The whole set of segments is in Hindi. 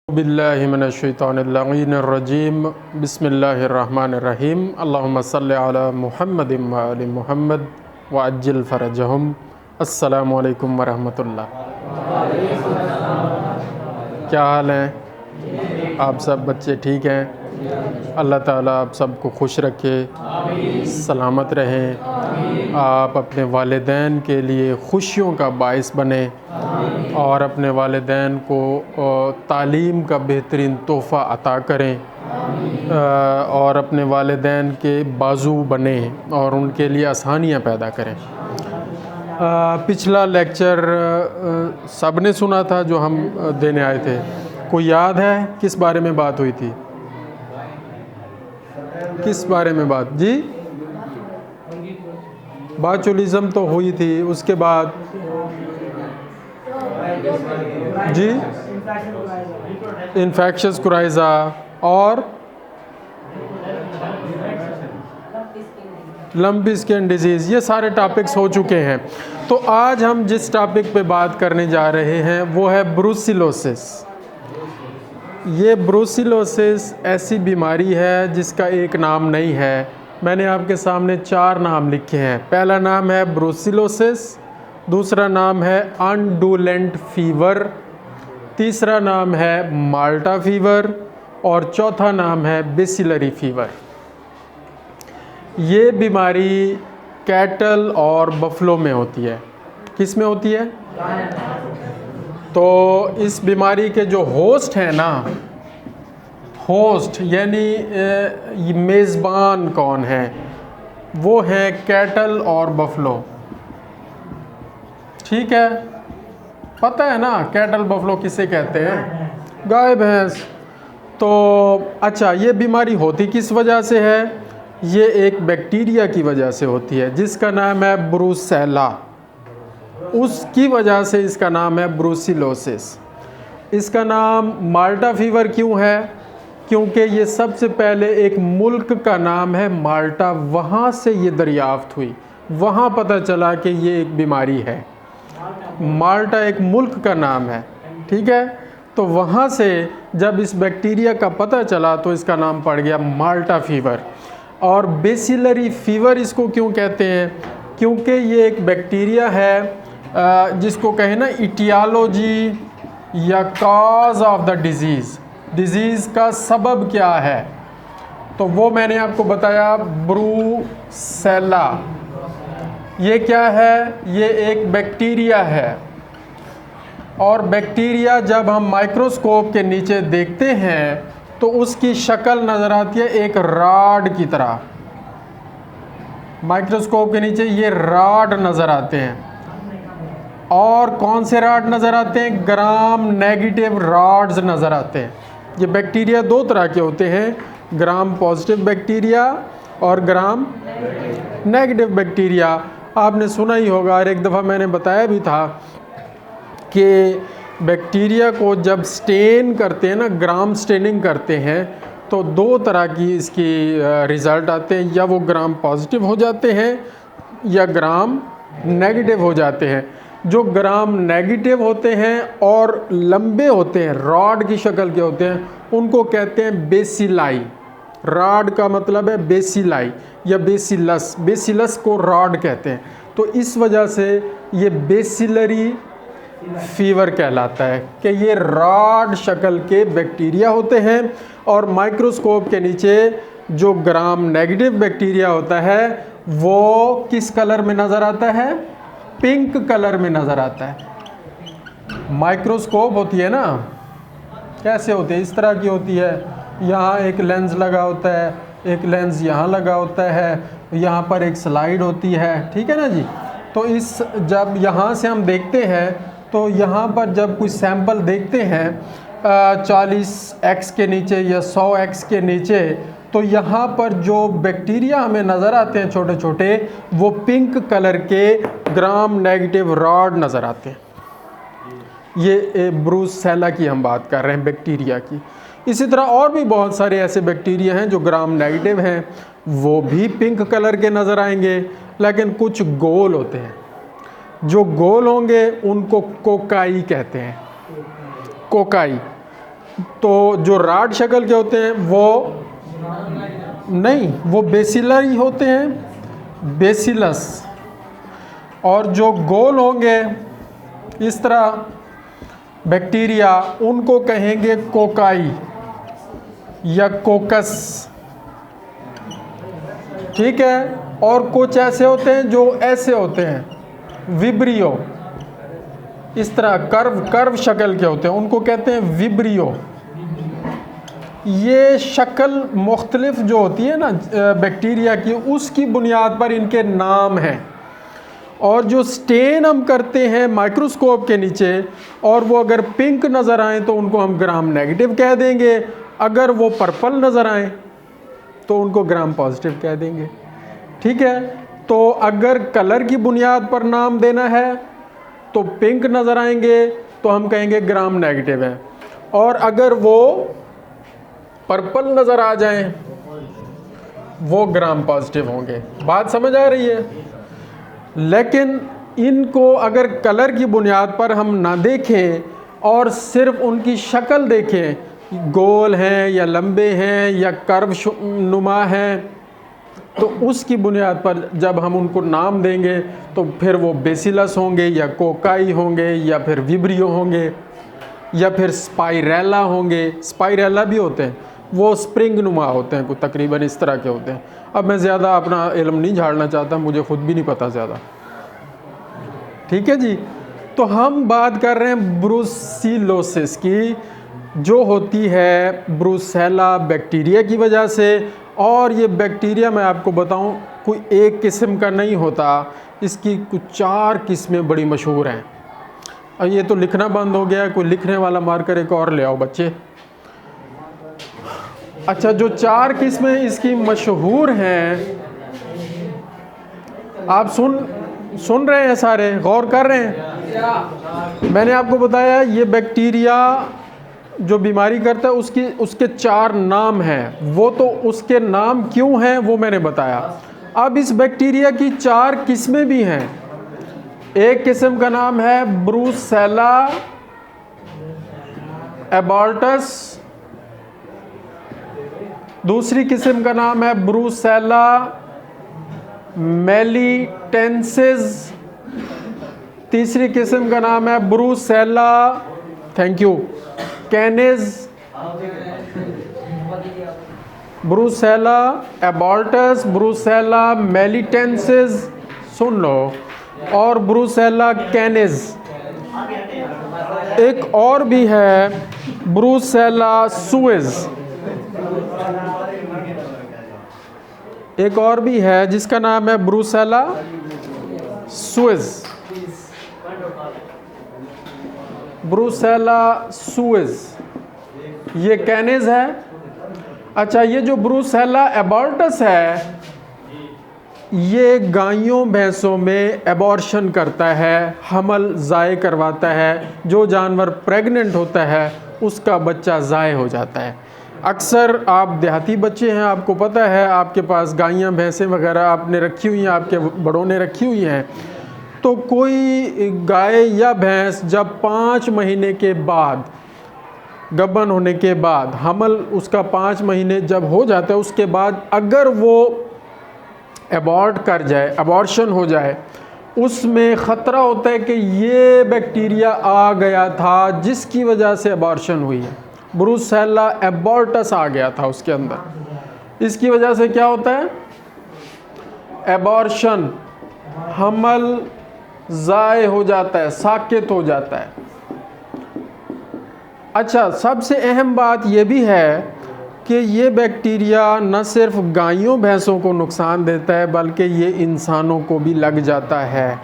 बिल्लाहि मिनश्शैतानिर्रजीम बिस्मिल्लाहिर्रहमानिर्रहीम अल्लाहुम्मा सल्लि अला मुहम्मदिन व आलि मुहम्मद व अज्जिल फरजहुम। अस्सलामु अलैकुम व रहमतुल्लाह। क्या हाल हैं आप सब बच्चे? ठीक हैं? अल्लाह ताला आप सबको खुश रखे, सलामत रहें। आप अपने वालिदैन के लिए खुशियों का बाइस बने और अपने वालिदैन को तालीम का बेहतरीन तोहफ़ा अता करें और अपने वालिदैन के बाजू बने और उनके लिए आसानियाँ पैदा करें। पिछला लेक्चर सब ने सुना था जो हम देने आए थे। कोई याद है किस बारे में बात हुई थी? किस बारे में बात जी? बाचुलिज़म तो हुई थी, उसके बाद जी इन्फेक्शस कुराइज़ा और लंपी स्किन डिजीज़, ये सारे टॉपिक्स हो चुके हैं। तो आज हम जिस टॉपिक पे बात करने जा रहे हैं वो है ब्रुसिलोसिस। ये ब्रुसिलोसिस ऐसी बीमारी है जिसका एक नाम नहीं है। मैंने आपके सामने 4 नाम लिखे हैं। पहला नाम है ब्रुसिलोसिस, दूसरा नाम है अनडुलेंट फीवर, तीसरा नाम है माल्टा फीवर और चौथा नाम है बेसिलरी फीवर। ये बीमारी कैटल और बफलो में होती है। किस में होती है? तो इस बीमारी के जो होस्ट हैं ना, होस्ट यानी मेज़बान कौन है, वो हैं कैटल और बफलो। ठीक है, पता है ना कैटल बफलो किसे कहते हैं? गाय भैंस। तो अच्छा, ये बीमारी होती किस वजह से है? ये एक बैक्टीरिया की वजह से होती है जिसका नाम है ब्रुसेला। उसकी वजह से इसका नाम है ब्रुसिलोसिस। इसका नाम माल्टा फीवर क्यों है? क्योंकि ये सबसे पहले एक मुल्क का नाम है माल्टा, वहाँ से ये दरियाफ्त हुई, वहाँ पता चला कि ये एक बीमारी है। माल्टा एक मुल्क का नाम है, ठीक है। तो वहाँ से जब इस बैक्टीरिया का पता चला तो इसका नाम पड़ गया माल्टा फीवर। और बेसिलरी फीवर इसको क्यों कहते हैं? क्योंकि ये एक बैक्टीरिया है जिसको कहें ना इटियोलॉजी या कॉज ऑफ द डिज़ीज़ का सबब क्या है, तो वो मैंने आपको बताया ब्रुसेला। ये क्या है? ये एक बैक्टीरिया है और बैक्टीरिया जब हम माइक्रोस्कोप के नीचे देखते हैं तो उसकी शक्ल नज़र आती है एक रॉड की तरह। माइक्रोस्कोप के नीचे ये रॉड नज़र आते हैं। और कौन से रॉड नज़र आते हैं? ग्राम नेगेटिव रॉड्स नज़र आते हैं। ये बैक्टीरिया 2 तरह के होते हैं, ग्राम पॉजिटिव बैक्टीरिया और ग्राम नेगेटिव बैक्टीरिया। आपने सुना ही होगा और एक दफ़ा मैंने बताया भी था कि बैक्टीरिया को जब स्टेन करते हैं ना, ग्राम स्टेनिंग करते हैं, तो 2 तरह की इसकी रिज़ल्ट आते हैं। या वो ग्राम पॉजिटिव हो जाते हैं या ग्राम नेगेटिव हो जाते हैं। जो ग्राम नेगेटिव होते हैं और लंबे होते हैं, रॉड की शक्ल के होते हैं, उनको कहते हैं बेसिलाई। रॉड का मतलब है बेसिलाई या बेसिलस। बेसिलस को रॉड कहते हैं। तो इस वजह से ये बेसिलरी फीवर कहलाता है कि ये रॉड शक्ल के बैक्टीरिया होते हैं। और माइक्रोस्कोप के नीचे जो ग्राम नेगेटिव बैक्टीरिया होता है वो किस कलर में नज़र आता है? पिंक कलर में नज़र आता है। माइक्रोस्कोप होती है ना, कैसे होती है? इस तरह की होती है। यहाँ एक लेंस लगा होता है, एक लेंस यहाँ लगा होता है, यहाँ पर एक स्लाइड होती है, ठीक है ना जी। तो इस जब यहाँ से हम देखते हैं तो यहाँ पर जब कुछ सैंपल देखते हैं 40x के नीचे या 100x के नीचे, तो यहाँ पर जो बैक्टीरिया हमें नज़र आते हैं छोटे छोटे, वो पिंक कलर के ग्राम नेगेटिव रॉड नज़र आते हैं। ये ब्रुसेला की हम बात कर रहे हैं, बैक्टीरिया की। इसी तरह और भी बहुत सारे ऐसे बैक्टीरिया हैं जो ग्राम नेगेटिव हैं, वो भी पिंक कलर के नज़र आएंगे, लेकिन कुछ गोल होते हैं। जो गोल होंगे उनको कोकाई कहते हैं। कोकाई। तो जो राड शक्ल के होते हैं वो नहीं, वो बेसिलर ही होते हैं, बेसिलस। और जो गोल होंगे इस तरह बैक्टीरिया, उनको कहेंगे कोकाई या कोकस, ठीक है। और कुछ ऐसे होते हैं जो ऐसे होते हैं, विब्रियो, इस तरह कर्व शक्ल के होते हैं, उनको कहते हैं विब्रियो। ये शक्ल मुख्तलिफ जो होती है ना बैक्टीरिया की, उसकी बुनियाद पर इनके नाम हैं। और जो स्टेन हम करते हैं माइक्रोस्कोप के नीचे, और वो अगर पिंक नज़र आए तो उनको हम ग्राम नेगेटिव कह देंगे, अगर वो पर्पल नज़र आए तो उनको ग्राम पॉजिटिव कह देंगे, ठीक है। तो अगर कलर की बुनियाद पर नाम देना है तो पिंक नज़र आएंगे तो हम कहेंगे ग्राम नेगेटिव है, और अगर वो पर्पल नज़र आ जाएं वो ग्राम पॉजिटिव होंगे। बात समझ आ रही है? लेकिन इनको अगर कलर की बुनियाद पर हम ना देखें और सिर्फ उनकी शक्ल देखें, गोल हैं या लंबे हैं या कर्व नुमा हैं, तो उसकी बुनियाद पर जब हम उनको नाम देंगे तो फिर वो बेसिलस होंगे या कोकाई होंगे या फिर विब्रियो होंगे या फिर स्पाइरेला होंगे। स्पाइरेला भी होते हैं, वो स्प्रिंग नुमा होते हैं, कुछ तकरीबन इस तरह के होते हैं। अब मैं ज़्यादा अपना इल्म नहीं झाड़ना चाहता, मुझे ख़ुद भी नहीं पता ज़्यादा, ठीक है जी। तो हम बात कर रहे हैं ब्रुसिलोसिस की, जो होती है ब्रुसेला बैक्टीरिया की वजह से। और ये बैक्टीरिया मैं आपको बताऊं कोई एक किस्म का नहीं होता, इसकी कुछ 4 किस्में बड़ी मशहूर हैं। और ये तो लिखना बंद हो गया है, कोई लिखने वाला मार्कर एक और ले आओ बच्चे। अच्छा, जो 4 किस्में इसकी मशहूर हैं, आप सुन रहे हैं, सारे गौर कर रहे हैं? मैंने आपको बताया ये बैक्टीरिया जो बीमारी करता है उसके 4 नाम हैं, वो तो उसके नाम क्यों हैं वो मैंने बताया। अब इस बैक्टीरिया की 4 किस्में भी हैं। एक किस्म का नाम है ब्रुसेला एबॉर्टस, दूसरी किस्म का नाम है ब्रुसेला मेलिटेंसिस, तीसरी किस्म का नाम है Brucella, thank you, canis, Brucella abortus, Brucella melitensis, सुन लो, और ब्रुसेला कैनिस। एक और भी है ब्रुसेला सुइज, एक और भी है जिसका नाम है ब्रुसेला सुइज, ब्रुसेला सुइज, ये कैनिस है। अच्छा, ये जो ब्रुसेला एबॉर्टस है, ये गायों भैंसों में एबॉर्शन करता है, हमल ज़ाय करवाता है। जो जानवर प्रेग्नेंट होता है उसका बच्चा ज़ाय हो जाता है। अक्सर आप देहाती बच्चे हैं, आपको पता है, आपके पास गायें भैंसें वगैरह आपने रखी हुई हैं, आपके बड़ों ने रखी हुई हैं। तो कोई गाय या भैंस जब 5 महीने के बाद, गबन होने के बाद, हमल उसका 5 महीने जब हो जाता है, उसके बाद अगर वो एबॉर्ट कर जाए, अबॉर्शन हो जाए, उसमें ख़तरा होता है कि ये बैक्टीरिया आ गया था जिसकी वजह से अबॉर्शन हुई है। ब्रुसेला एबॉर्टस आ गया था उसके अंदर। इसकी वजह से क्या होता है? एबॉर्शन, हमल ज़ाय हो जाता है, साकित हो जाता है। अच्छा, सबसे अहम बात यह भी है कि ये बैक्टीरिया न सिर्फ गायों भैंसों को नुकसान देता है बल्कि ये इंसानों को भी लग जाता है।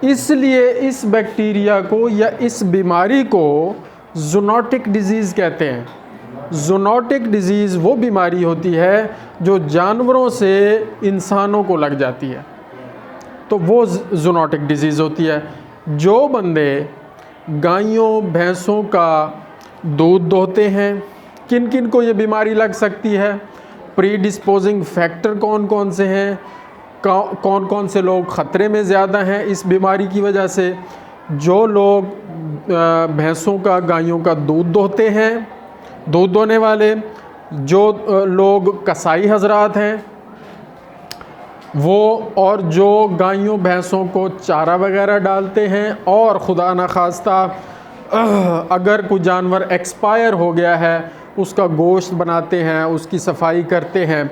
इसलिए इस बैक्टीरिया को या इस बीमारी को ज़ूनोटिक डिजीज़ कहते हैं। ज़ूनोटिक डिजीज़ वो बीमारी होती है जो जानवरों से इंसानों को लग जाती है, तो वो ज़ूनोटिक डिजीज़ होती है। जो बंदे गायों भैंसों का दूध दोहते हैं, किन किन को ये बीमारी लग सकती है? प्री डिस्पोजिंग फैक्टर कौन कौन से हैं? कौन कौन से लोग ख़तरे में ज़्यादा हैं इस बीमारी की वजह से? जो लोग भैंसों का, गायों का दूध दोहते हैं, दूध दोहने वाले जो लोग कसाई हजरात हैं वो, और जो गायों भैंसों को चारा वगैरह डालते हैं, और खुदा न खास्ता अगर कोई जानवर एक्सपायर हो गया है उसका गोश्त बनाते हैं, उसकी सफाई करते हैं।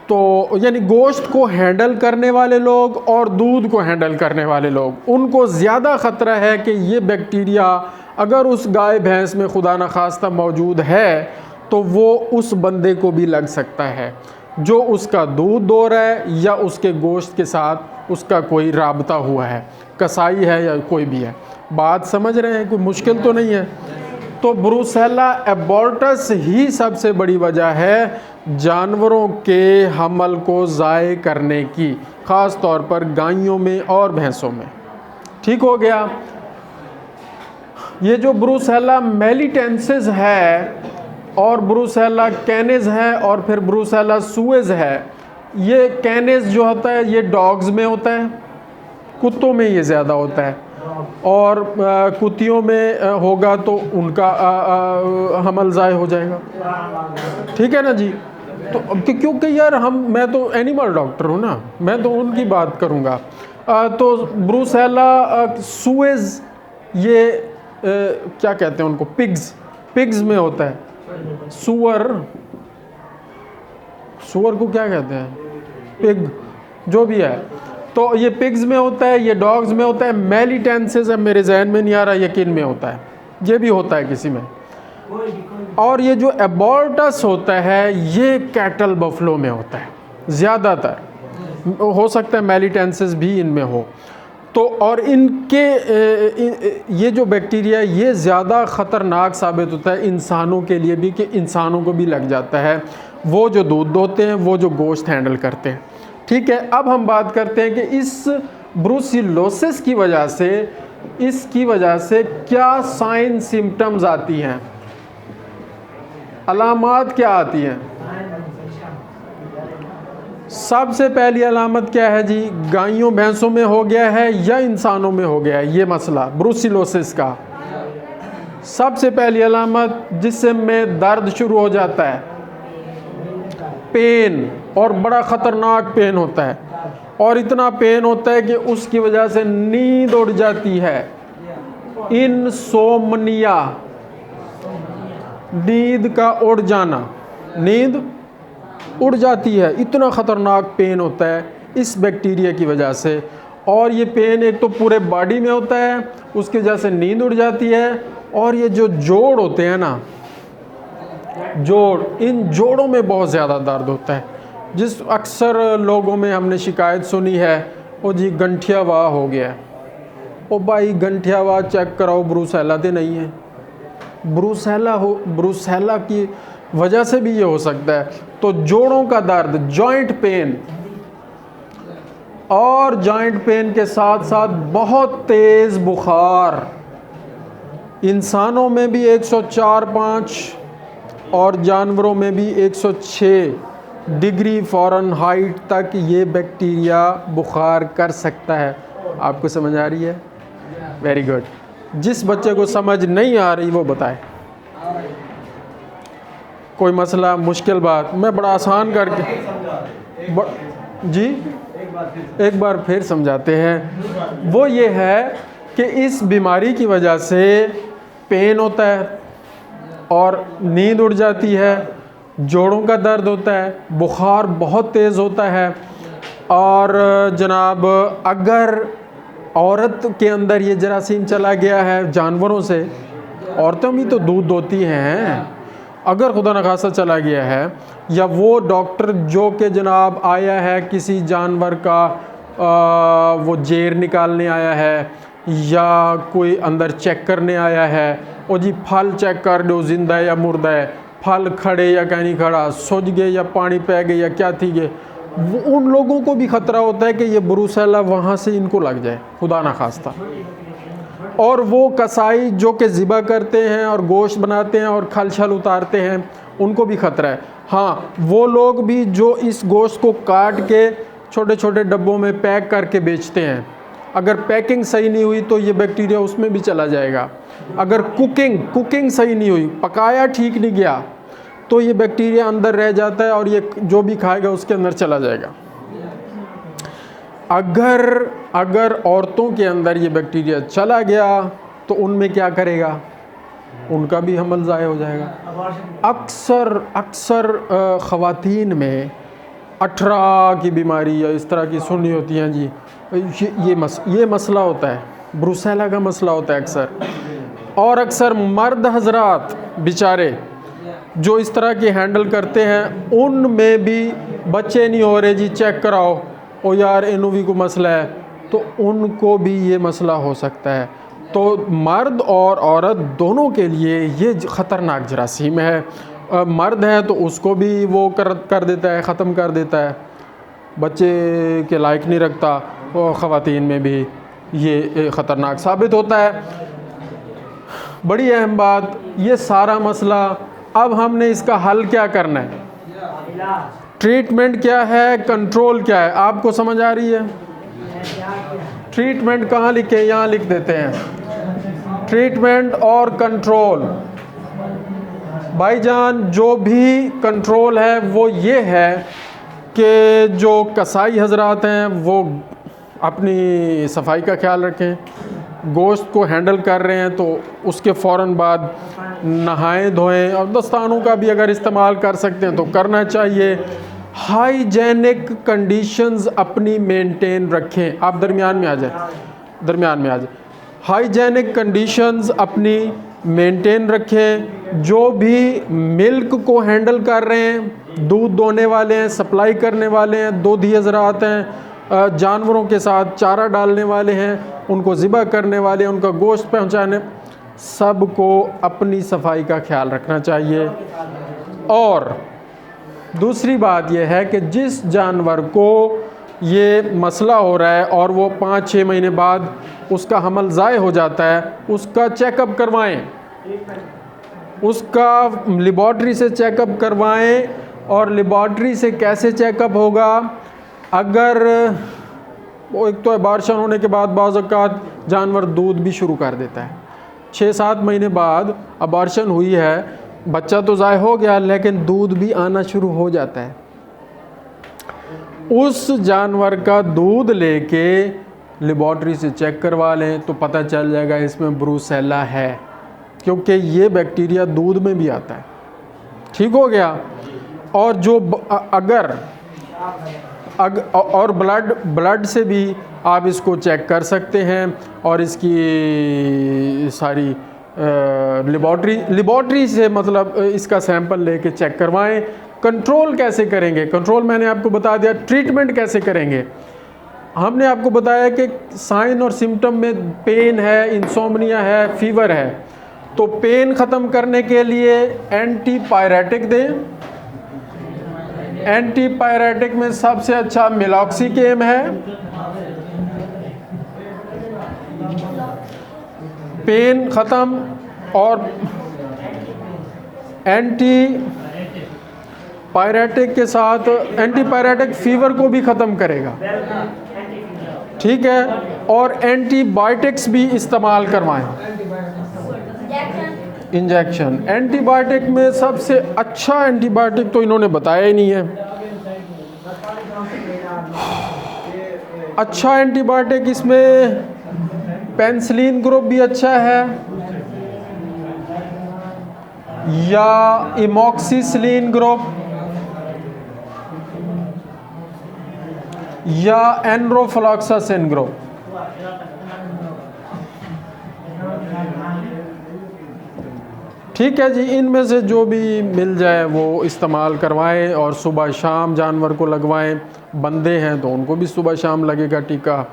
तो यानी गोश्त को हैंडल करने वाले लोग और दूध को हैंडल करने वाले लोग, उनको ज़्यादा ख़तरा है कि ये बैक्टीरिया अगर उस गाय भैंस में खुदा न खास्ता मौजूद है तो वो उस बंदे को भी लग सकता है जो उसका दूध दो रहा है या उसके गोश्त के साथ उसका कोई राबता हुआ है, कसाई है या कोई भी है। बात समझ रहे हैं? कोई मुश्किल तो नहीं है। तो ब्रूसेला एबॉर्टस ही सबसे बड़ी वजह है जानवरों के हमल को ज़ाय करने की, ख़ास तौर पर गायों में और भैंसों में। ठीक हो गया। ये जो ब्रूसेला मेलिटेंसिस है और ब्रूसेला कैनिस है और फिर ब्रूसेला सुएज है, ये कैनिस जो होता है ये डॉग्स में होता है, कुत्तों में ये ज़्यादा होता है, और कुत्तियों में होगा तो उनका हमल ज़ाय हो जाएगा। ठीक है ना जी। तो क्योंकि यार मैं तो एनिमल डॉक्टर हूँ ना, मैं तो उनकी बात करूँगा। तो ब्रूसेला सुएज ये क्या कहते हैं उनको, पिग्स में होता है। सुअर को क्या कहते हैं, पिग, जो भी है। तो ये पिग्स में होता है, ये डॉग्स में होता है। मेलिटेंसिस अब मेरे जहन में नहीं आ रहा, यकीन में होता है, ये भी होता है किसी में। और ये जो एबॉर्टस होता है ये कैटल बफलो में होता है ज़्यादातर, हो सकता है मेलिटेंसिस भी इनमें हो। तो और इनके ये जो बैक्टीरिया ये ज़्यादा ख़तरनाक साबित होता है इंसानों के लिए भी, कि इंसानों को भी लग जाता है, वो जो दूध दोहते हैं, वो जो गोश्त हैंडल करते हैं। ठीक है। अब हम बात करते हैं कि इस ब्रूसिलोसिस की वजह से, इसकी वजह से क्या साइन सिम्टम्स आती हैं, अलामात क्या आती हैं। सबसे पहली अलामत क्या है जी, गायों भैंसों में हो गया है या इंसानों में हो गया है ये मसला ब्रूसिलोसिस का। सबसे पहली अलामत जिस्म दर्द शुरू हो जाता है, पेन, और बड़ा ख़तरनाक पेन होता है, और इतना पेन होता है कि उसकी वजह से नींद उड़ जाती है, इनसोमनिया, नींद का उड़ जाना, नींद उड़ जाती है, इतना ख़तरनाक पेन होता है इस बैक्टीरिया की वजह से। और ये पेन एक तो पूरे बॉडी में होता है, उसकी वजह से नींद उड़ जाती है। और ये जो जोड़ होते हैं ना, जोड़, इन जोड़ों में बहुत ज़्यादा दर्द होता है। जिस अक्सर लोगों में हमने शिकायत सुनी है, ओ जी गंठियावा हो गया, ओ भाई गंठियावा चेक कराओ, ब्रूसेला तो नहीं है। ब्रूसेला की वजह से भी ये हो सकता है। तो जोड़ों का दर्द, जॉइंट पेन, और जॉइंट पेन के साथ साथ बहुत तेज़ बुखार, इंसानों में भी 104-5 और जानवरों में भी 106 डिग्री फ़ारेनहाइट तक ये बैक्टीरिया बुखार कर सकता है। आपको समझ आ रही है? Very good. जिस बच्चे को समझ नहीं आ रही वो बताए, कोई मसला, मुश्किल बात मैं बड़ा आसान करके जी एक बार फिर समझाते हैं। वो ये है कि इस बीमारी की वजह से पेन होता है और नींद उड़ जाती है, जोड़ों का दर्द होता है, बुखार बहुत तेज़ होता है। और जनाब अगर औरत के अंदर ये जरासीम चला गया है जानवरों से, औरतें भी तो दूध दोती हैं, अगर खुदा न खासा चला गया है, या वो डॉक्टर जो कि जनाब आया है किसी जानवर का वो जेर निकालने आया है या कोई अंदर चेक करने आया है, और जी फल चेक कर दो जिंदा है या मुर्दा है, फल खड़े या कहीं नहीं खड़ा, सुज गए या पानी पै गए या क्या थी गए, उन लोगों को भी ख़तरा होता है कि ये ब्रूसेला वहाँ से इनको लग जाए, खुदा ना खास्ता। और वो कसाई जो कि ज़िबा करते हैं और गोश्त बनाते हैं और खल छल उतारते हैं, उनको भी ख़तरा है। हाँ, वो लोग भी जो इस गोश्त को काट के छोटे छोटे डब्बों में पैक करके बेचते हैं, अगर पैकिंग सही नहीं हुई तो ये बैक्टीरिया उसमें भी चला जाएगा। अगर कुकिंग सही नहीं हुई, पकाया ठीक नहीं गया, तो ये बैक्टीरिया अंदर रह जाता है और ये जो भी खाएगा उसके अंदर चला जाएगा। अगर औरतों के अंदर ये बैक्टीरिया चला गया तो उनमें क्या करेगा, उनका भी हमल ज़ाय हो जाएगा। अक्सर ख़वातीन में 18 की बीमारी या इस तरह की सुनी होती हैं जी, ये मसला होता है, ब्रुसेला का मसला होता है अक्सर। और अक्सर मर्द हजरात बेचारे जो इस तरह की हैंडल करते हैं, उनमें भी बच्चे नहीं हो रहे जी, चेक कराओ, ओ यार इनोवी को मसला है, तो उनको भी ये मसला हो सकता है। तो मर्द और औरत दोनों के लिए ये ख़तरनाक जरासीम है। मर्द है तो उसको भी वो कर देता है, ख़त्म कर देता है, बच्चे के लायक नहीं रखता, और ख़वातीन में भी ये ख़तरनाक साबित होता है। बड़ी अहम बात, ये सारा मसला, अब हमने इसका हल क्या करना है, ट्रीटमेंट क्या है, कंट्रोल क्या है, आपको समझ आ रही है? ट्रीटमेंट कहाँ लिखे, यहाँ लिख देते हैं, ट्रीटमेंट और कंट्रोल। भाईजान जो भी कंट्रोल है वो ये है कि जो कसाई हजरात हैं वो अपनी सफाई का ख्याल रखें, गोश्त को हैंडल कर रहे हैं तो उसके फ़ौरन बाद नहाएं धोएं, और दस्तानों का भी अगर इस्तेमाल कर सकते हैं तो करना चाहिए। हाइजेनिक कंडीशंस अपनी मेंटेन रखें। आप दरमियान में आ जाए, हाइजेनिक कंडीशंस अपनी मेंटेन रखें। जो भी मिल्क को हैंडल कर रहे हैं, दूध दोने वाले हैं, सप्लाई करने वाले हैं, दूधी हज़रात हैं, जानवरों के साथ चारा डालने वाले हैं, उनको ज़िबा करने वाले हैं, उनका गोश्त पहुंचाने, सबको अपनी सफाई का ख्याल रखना चाहिए। और दूसरी बात यह है कि जिस जानवर को ये मसला हो रहा है और वो 5-6 महीने बाद उसका हमल ज़ाय हो जाता है, उसका चेकअप करवाएं, उसका लेबॉर्ट्री से चेकअप करवाएं। और लेबॉर्ट्री से कैसे चेकअप होगा, अगर वो एक तो अबार्शन होने के बाद बाज़ औक़ात जानवर दूध भी शुरू कर देता है, 6-7 महीने बाद अबार्शन हुई है, बच्चा तो ज़ाय हो गया लेकिन दूध भी आना शुरू हो जाता है, उस जानवर का दूध लेके लेबॉर्ट्री से चेक करवा लें तो पता चल जाएगा इसमें ब्रुसेला है, क्योंकि ये बैक्टीरिया दूध में भी आता है। ठीक हो गया। और जो और ब्लड से भी आप इसको चेक कर सकते हैं, और इसकी सारी लेबॉर्ट्री से मतलब इसका सैंपल लेके चेक करवाएं। कंट्रोल कैसे करेंगे, कंट्रोल मैंने आपको बता दिया। ट्रीटमेंट कैसे करेंगे, हमने आपको बताया कि साइन और सिम्टम में पेन है, इंसोम्निया है, फीवर है, तो पेन ख़त्म करने के लिए एंटीपायरेटिक दें। एंटीपायरेटिक में सबसे अच्छा मिलॉक्सिकेम है। पेन ख़त्म, और एंटीपायरेटिक के साथ एंटीपायरेटिक फीवर को भी ख़त्म करेगा, ठीक है। और एंटीबायोटिक्स भी इस्तेमाल करवाएं, इंजेक्शन। एंटीबायोटिक में सबसे अच्छा एंटीबायोटिक तो इन्होंने बताया ही नहीं है। अच्छा एंटीबायोटिक इसमें पेनिसिलिन ग्रुप भी अच्छा है, या इमॉक्सिसिलिन ग्रुप, या एनरोफ्लॉक्सासिन ग्रुप। ठीक है जी, इनमें से जो भी मिल जाए वो इस्तेमाल करवाएं, और सुबह शाम जानवर को लगवाएं। बंदे हैं तो उनको भी सुबह शाम लगेगा टीका,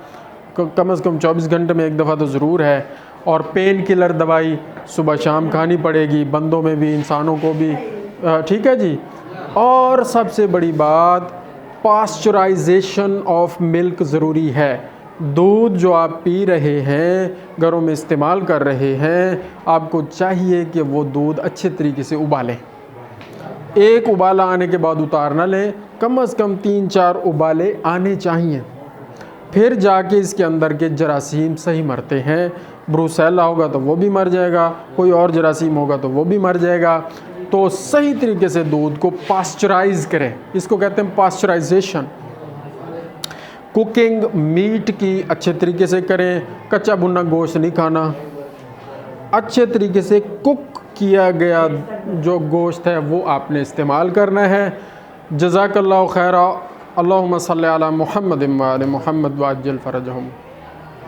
कम से कम 24 घंटे में एक दफ़ा तो ज़रूर है। और पेन किलर दवाई सुबह शाम खानी पड़ेगी, बंदों में भी इंसानों को भी, ठीक है जी। और सबसे बड़ी बात, पास्चराइजेशन ऑफ मिल्क ज़रूरी है। दूध जो आप पी रहे हैं, घरों में इस्तेमाल कर रहे हैं, आपको चाहिए कि वो दूध अच्छे तरीके से उबालें। एक उबाला आने के बाद उतार ना लें, कम से कम 3-4 उबाले आने चाहिए। फिर जाके इसके अंदर के जरासीम सही मरते हैं। ब्रूसेला होगा तो वो भी मर जाएगा, कोई और जरासीम होगा तो वो भी मर जाएगा। तो सही तरीके से दूध को पास्चराइज करें, इसको कहते हैं पास्चराइजेशन। कुकिंग मीट की अच्छे तरीके से करें, कच्चा भुना गोश्त नहीं खाना, अच्छे तरीके से कुक किया गया जो गोश्त है वो आपने इस्तेमाल करना है। जज़ाकल्लाहु खैरा। अल्लाहुम्मा सल्ली अला मुहम्मद व आले मुहम्मद व अज्जिल फ़रजहुम।